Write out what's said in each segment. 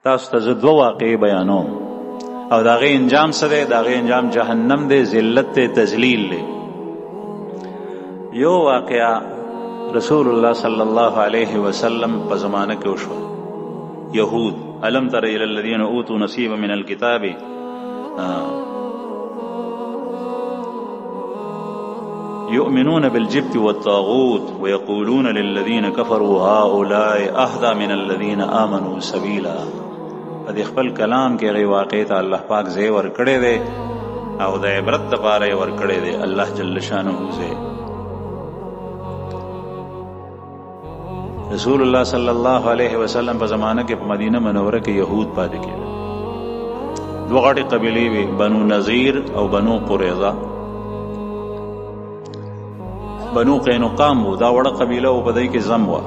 تاسو ته زه 2 واقعې بیانوم او د هغې انجام څه دی؟ د هغې انجام جهنم دی، ذلت دی، تذلیل دی. یو واقعه رسول الله صلی الله علیه وسلم په زمانه کې وشوه. یهود الم تر الی الذین اوتوا نصیبا من الکتاب یؤمنون بالجبت والطاغوت ويقولون للذین كفروا هؤلاء اهدى من الذین آمنوا سبیلا. په دې خپل کلام کې هغې واقعې ته الله پاک ځای ورکړی دی او د عبرت دپاره یې ورکړی دی الله جل شانه ځای. رسول الله صلی الله علیه وسلم په زمانه کې په مدینه منوره کې یهود پاتې کېدل. 2 غټې قبیلې وې، بنو نذیر او بنو قریظه. بنو قینقاع وو، دا وړه قبیله و، په دې کې زم وه.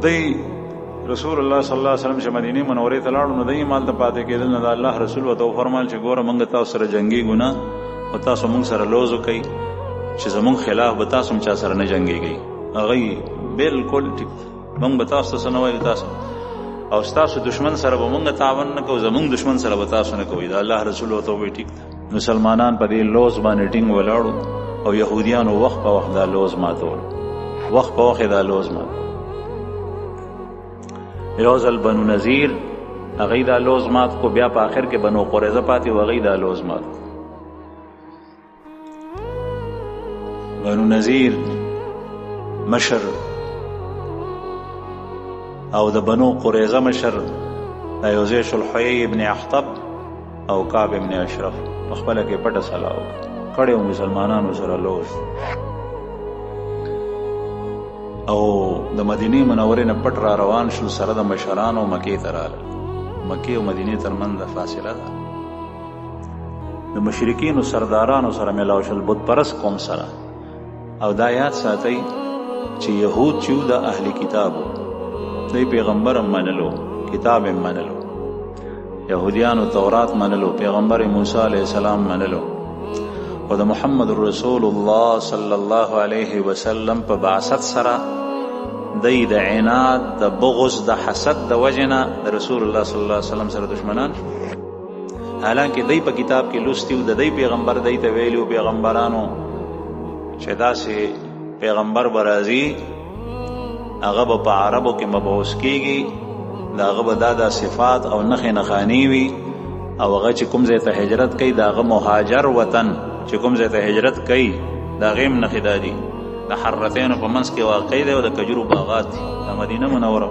دی رسول الله صلی الله علیه وسلم چې مدینه منورې ته لاړو نو دی مال ته پاتې کېدل. نو د الله رسول ورته وفرمایل چې ګوره موږ تاسو سره جنګېږو نه، او تاسو موږ سره لوز وکئ چې زموږ خلاف به تاسو هم چا سره نه جنګېږئ. هغوی بالکل ټیک، موږ به تاسو ته څه نه وایو، تاسو او ستاسو دشمن سره به موږ تعاون نه کوو، زموږ دشمن سره به تاسو نه کوئ. د الله رسول ورته ووایي ټیک ده. مسلمانان په دې لوز باندې ټینګ ولاړو او یهودیانو وخت په وخت دا لوز ماتول، وخت په وخت دا لوز مات. یو ځل بنو نذیر هغوی دا لوز مات کو، بیا په آخر کې بنو قریظه پاتې و، هغوی دا لوز مات. بنو نذیر مشر او د بنو قریظه مشر دا یو ځای شلحوی ابن اخطب او کعب ابن اشرف په خپله کې پټه صلاح کړې و مسلمانانو سره لوز. او د مدینې منورې نه پټ را روان شو، سره د مشرانو مکې ته راغلل. مکې او مدینې ترمنځ فاصله ده. د مشرکینو سردارانو سره میلاو شول، بت پرست قوم سره. او دا یاد ساتئ چې یهود چې د اهل کتابو، دوی پیغمبر هم منلو، کتاب هم منلو، یهودیانو تورات منلو، پیغمبر موسی علیه السلام منلو، او د محمد رسول الله صلی الله علیه وسلم په بعثت سره دی د عناد، د بغض، د حسد د وجې نه د رسول الله صلی الله علیه وسلم سره دشمنان. حالانکه دی په کتاب کې لوستي و، د دی پیغمبر دی ته ویلي و پیغمبرانو چې داسې پیغمبر به راځي، هغه به په عربو کې مبعوث کېږي، د هغه به دا صفات او نښې نښانې وي، او هغه چې کوم ځای ته هجرت کوي د هغه مهاجر وطن چې کوم ځای ته هجرت کوي د هغې هم نښې دا دي. د حرتینو په منځ کې واقع دی او د کجورو باغات دي، د مدینه منوره.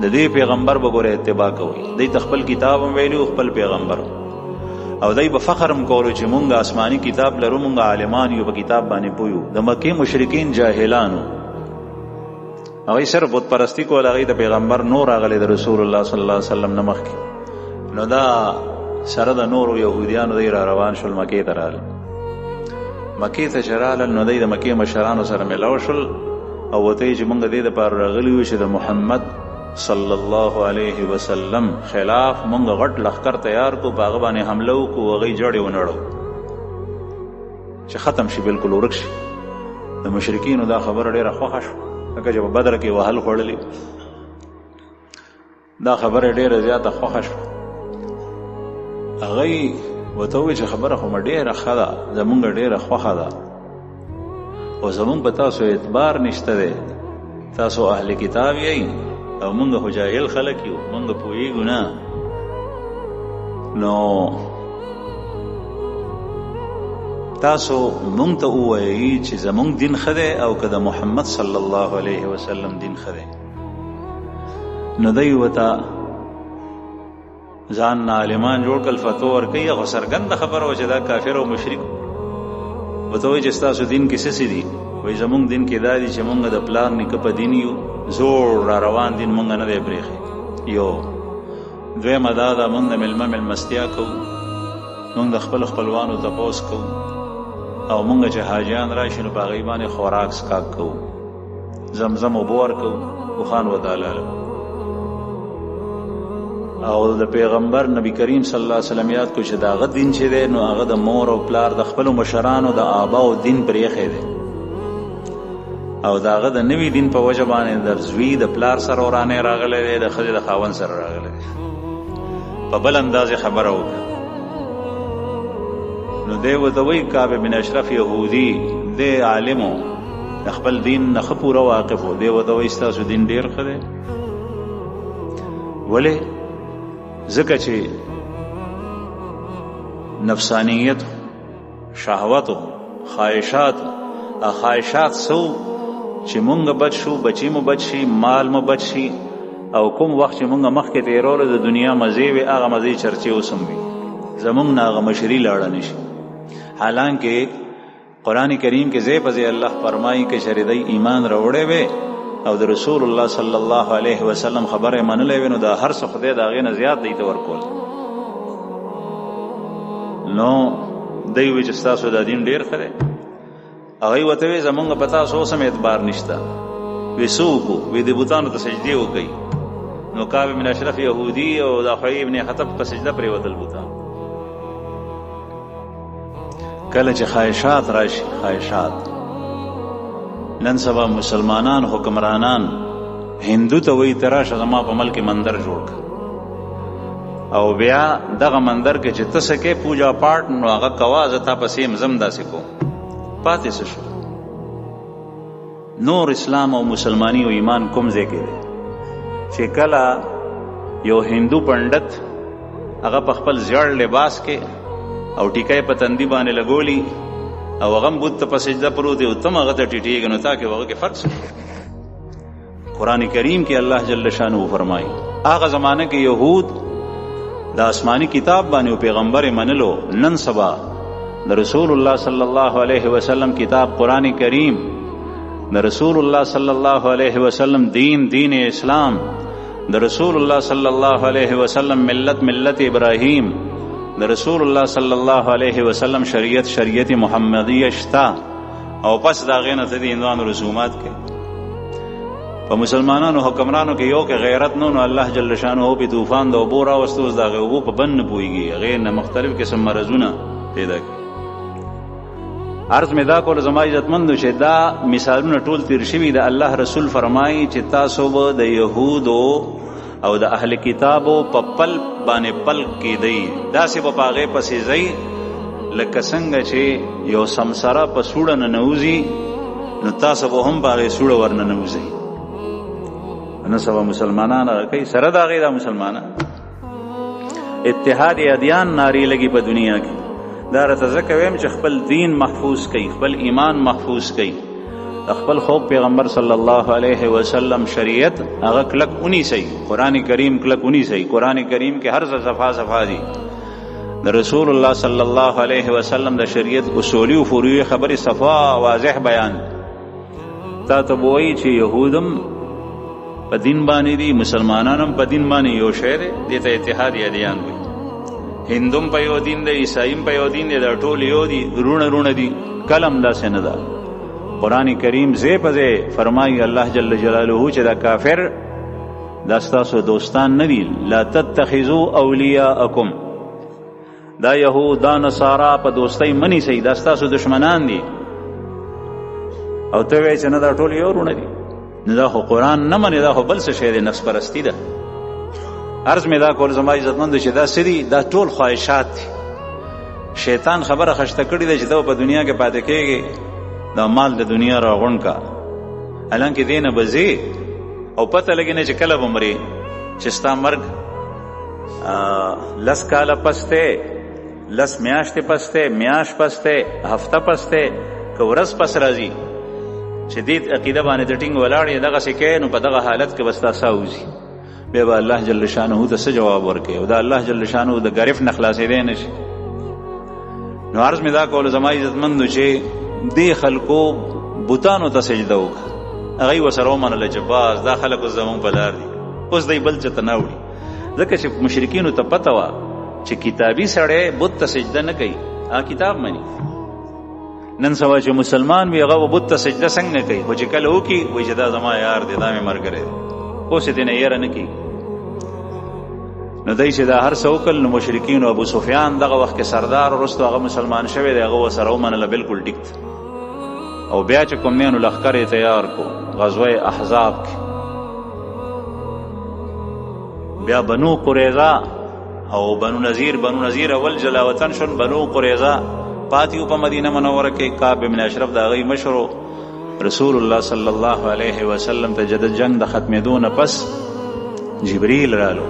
د دې پیغمبر به ګوره اتباع کوئ. دی ته خپل کتاب هم ویلي خپل پیغمبر، او دی به فخر هم کولو چې مونږ آسماني کتاب لرو، مونږ عالمان یو، په کتاب باندې پویو. د مکې مشرکین جاهلانو، هغوی صرف بت پرستی کول، هغوی د پیغمبر نور راغلی د رسول الله صلی الله علیه وسلم نه مخکې. نو دا سره د نورو یهودیانو دی را روان شول، مکې ته راغلل. مکې ته چې راغلل نو دی د مکې مشرانو سره میلاو شول او ورته یې چې مونږ د دې دپاره راغلي یو چې د محمد صلی الله علیه وسلم خلاف مونږ غټ لښکر تیار کو، په هغه باندې حمله وکړو، هغوی جړې ونړو چې ختم شي، بالکل ورک شي. د مشرکینو دا خبره ډېره خوښه شوه، لکه چې په بدر کې وهل خوړلي، دا خبره ډېره زیاته خوښه شوه. هغوی ورته وویل چې خبره خو مې ډېره ښه ده، زمونږ ډېره خوښه ده، او زمونږ په تاسو اعتبار نشته دی، تاسو اهل کتاب یئ او مونږ خو جاهل خلک یو، مونږ پوهېږو نه. نو تاسو مونږ ته ووایئ چې زمونږ دین ښه دی او که د محمد صلی الله علیه وسلم دین ښه دی. نو دی ورته ځان نه عالمان جوړ کړل، فتوا ورکوي. هغه څرګنده خبره وه چې دا کافر او مشرک. ورته وایي چې ستاسو دین کې څه دي؟ وایي زمونږ دین کې دا دي چې مونږ د پلار نیکه په دین یو، زوړ را روان دین مونږ نه دی پرېښی. یو دویمه دا ده مونږ د مېلمه مېلمستیا کوو، مونږ د خپل خپلوانو تپوس کوو، او مونږ چې حاجیان راشي نو په هغوی باندې خوراک څښاک کوو، زمزم اوبه ورکوو، اوښان ودالله. او د پیغمبر نبی کریم صلی الله علیه وسلم یاد کو چې دا هغه دین چې دی نو هغه د مور او پلار د خپلو مشرانو د آبا او دین پرې ایښی دی. او داغه د نوی دین په وجه باندې د زوی د پلار سره ورانه راغله دی، د ښځې د خاوند سره راغله دی، په بل انداز خبره وکړه. نو دی ورته وایي کعب بن اشرف یهودي دی عالمو د خپل دین نه ښه پوره واقف و. دی ورته وایي ستاسو دین ډېر ښه دی. ولې؟ ځکه چې نفسانیت، شهوت، خواهشات سو چې مونږ بچ شو، بچی مو بچ شي، مال مو بچ شي، او کوم وخت چې مونږ مخکې تېرولو د دنیا مزې وي هغه مزې چرچې اوس هم وي، زمونږ نه هغه مشري لاړه نه شي. حالانکه قرآن کریم کې ځای په ځای الله فرمایي که چېرې دی ایمان راوړی وی او د رسول الله صلی الله علیه وسلم خبره منلی وي نو دا هر څه خدای د هغې نه زیات دی ته ورکول. نو دی وی چې ستاسو دا دین ډېر ښه دی. هغوی ورته وی زمونږ په تاسو اوس هم اعتبار نشته. وی څه وکړو؟ وی د بوتانو ته سجدې وکړئ. نو کعب بن اشرف یهودي او د حوی ابن خطب په سجده پرېوتل بوتان. کله چې خواهشات راشي، خواهشات نن سبا مسلمانان حکمرانان هندو ته وایي ته راشه زما په ملک مندر جوړ کړه، او بیا دغه مندر کې چې ته څه کې پوجا پاټ نو هغه کوه، زه تا پسې یم زم داسې کوم. پاتې څه شو؟ نور اسلام او مسلمانی او ایمان کوم ځای کې دی چې کله یو هندو پنډت هغه په خپل زیړ لباس کې او ټیکای په تندي باندې لګولی او هغه بت ته په سجده پروت دی او تم هغه ته ټیټېږي، نو تا کې هغه کې فرق څه؟ قرآن کریم کې الله جل شانه فرمایي هغه زمانه کې یهود د آسمانی کتاب باندې او پیغمبر منلو، نن سبا د رسول الله صلی الله علیه وسلم کتاب قرآن کریم، د رسول الله صلی الله علیه وسلم دین اسلام، د رسول الله صلی الله علیه وسلم ملت ابراهیم، د رسول الله صلی الله علیه وسلم شریعت محمدیه شتا، او پس دا غینه ته دي اندوان رسومات کې په مسلمانانو حکمرانو کې یو کې غیرت نو الله جل شانه په طوفان د اوبو راوستو، دا اوبو په بند پويږي، غیر نه مختلف قسم مرزونه پیدا کوي. عرض می دا کول زما عزتمندو چې دا مثالونه ټول تیر شوي د الله رسول فرمایي چې تاسو به د یهودو او د اهل کتابو په پل باندې پل کېدئ، داسې به په هغې پسې ځئ لکه څنګه چې یو سمسره په سوړه ننوځي نو تاسو به هم په هغې سوړه ورننوځئ. نن سبا مسلمانان هغه کوي، سره د هغې دا مسلمانان اتحاد ادیان نارې لګي په دنیا کې. دا راته ځکه ویم چې خپل دین محفوظ کړئ، خپل ایمان محفوظ کړئ، خپل خوب پیغمبر صلی الله علیه وسلم شریعت هغه کلک ونیسئ، قرآن کریم کلک ونیسئ. قرآن کریم کې هر څه صفحه دي د رسول الله صلی الله علیه وسلم د شریعت اصولی او فروعي خبرې صفا واضح بیان. تا ته وایي چې یهودم په دین باندې دي، مسلمانان هم په دین باندې یو شی دی، دې ته اتحاد ادیان وایي. هندوم په یو دین دی، عیسایم په یو دین دی، دا ټول یو دي، رونه دي. کلم داسې نه ده. قرآن کریم ځای په ځای فرمایي الله جل جلاله چې دا کافر دا ستاسو دوستان نه دي. لا تتخذوا اولیاءکم، دا یهود دا نصارا په دوستۍ منی سي، دا ستاسو دشمنان دي. او ته وایې چې نه دا ټول یو رونه دي، نه دا خو قرآن نه مني، دا خو بل څه شی دی، نفس پرستی ده. عرض می دا کول زما عزتمندو چې دا سری دا ټول خواهشات دي. شیطان خبره خشته کړې ده چې دا په دنیا کې پاتې کېږي، دا مال د دنیا راغونډ کا، حالانکه دې نه بځې او پته لګي نه چې کله به مرې، چې ستا مرګ 10 کاله پسته، 10 میاشتې پسته، میاشت پسته، هفته پسته، که ورځ پس راځي چې دې عقیده باندې د ټینګ ولاړ یې دغسې کوې، نو په دغه حالت کې به ستا ساه وځي. بیا به الله جل شانه ته څه جواب ورکوي؟ او دا الله جل شانه د ګرفت نه خلاصېدی نه شي. نو عرض مې دا کول زما عزتمندو چې دې خلکو بوتانو ته سجده وکړه، هغوی ورسره ومنله چې باز دا خلک اوس زمونږ په لار دي، اوس دی بل څه ته نه وړي. ځکه چې مشرکینو ته پته وه چې کتابي سړی بت ته سجده نه کوي، هغه کتاب مني. نن سبا چې مسلمان وي هغه بت ته سجده څنګه کوي؟ خو چې کله وکړي وایي چې دا زما یار دی، دا مې ملګری دی، اوس یې نه یره نه کېږي. نو دی چې دا هر څه وکړل، نو مشرکین او ابو سفیان دغه وخت کې سردار، وروسته هغه مسلمان شوی دی، هغه ورسره ومنله، بلکل ټیک ده. او بیا چې کوم دینو لښکر یې تیار کو غزوه احزاب کې بیا بنو قریظه او بنو نذیر اول جلاوطن شون بنو قریظه پاتیو په مدینه منوره کې کعب بن اشرف د هغې مشرو رسول الله صلی الله علیه وسلم ته جد جنگ د ختمېدو نه پس جبریل رالو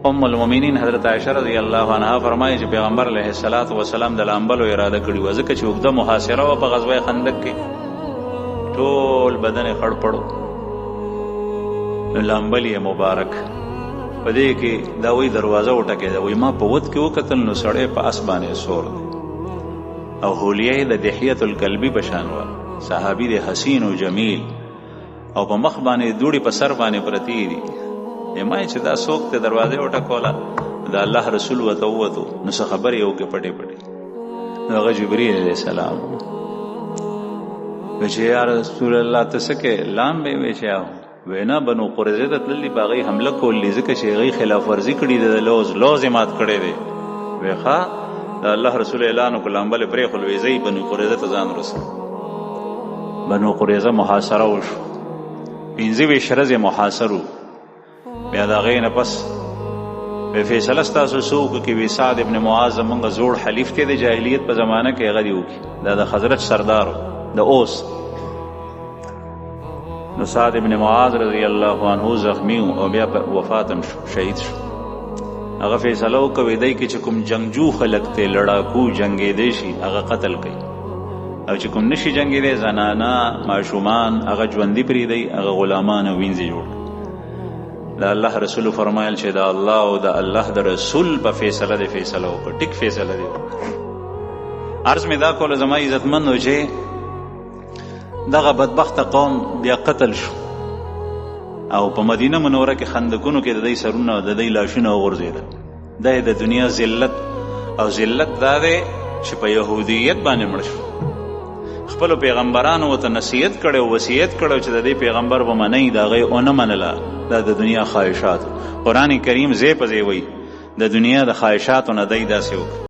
ام المؤمنین حضرت عائشہ رضی الله عنها فرمایي چې پیغمبر علیه الصلاۃ والسلام د لامبلو اراده کړې وه ځکه چې اوږده محاصره وه په غزوه خندق کې ټول بدن یې خړ پړو نو لامبل یې مبارک په دې کې دا وایي دروازه وټکېده وایي ما په ود کې وکتل نو سړی په اس باندې سور دی او حولیه د دحیة الکلبی په شان وه صحابي دی حسین و جمیل او په مخ باندې دوړې په سر باندې پرتې دي ما چې دا څوک ته دروازه وټکوله دا الله رسول ورته ووتو نو څه خبرې یې وکړې پټې نو هغه جبریل علیه السلام وی چې یا رسول الله ته څه کې لام به وی چې وینا بنو قریظه ته تللي په هغې حمله کولی ځکه چې هغې خلاف ورزي کړي د لوز یې مات کړی دی وی ښه د الله رسول اعلان وکړو لامبل یې پرېښول وی ځئ بنو قریظه ته ځان رسوي بنو قریظه محاصره وشو 25 ورځې محاصرو بیا د هغې نه پس فیصله ستاسو څه وکړو کې وی سعد ابن معاذ زمونږ زوړ حلیف دی د جاهلیت په زمانه کې هغه دې وکړي دا د خزرج سردار د اوس نو سعد ابن معاذ رضی الله عنه زخمی او بیا وفاتم شو شهید شو هغه فیصله وکړه دی کې چې کوم جنگجو خلک ته لړاکو جنګېدی شي هغه قتل کوي او چې کوم نشي جنګېدی زنانه ماشومان هغه ژوندي پرېږدي هغه غلامان او وینځي جوړ د الله رسول فرمایل چې د الله او د الله د رسول په فیصله دی فیصله وکړه ټیک فیصله دی عرض مې دا کوله زما عزتمندو چې دغه بدبخته قوم بیا قتل شو او په مدینه منوره کې خندقونو کې د دوی سرونه د دوی لاشونه وغورځېدل دا د دنیا ذلت او ذلت دا دی چې په یهودیت باندې مړ شو خپلو پیغمبرانو ورته نصیحت کړی او وصیت کړی چې د دې پیغمبر به منئ د هغې ونه منله دا د دنیا خواهشات قرآن کریم ځای په ځای وایي د دنیا د خواهشاتو نه دی داسې وکړي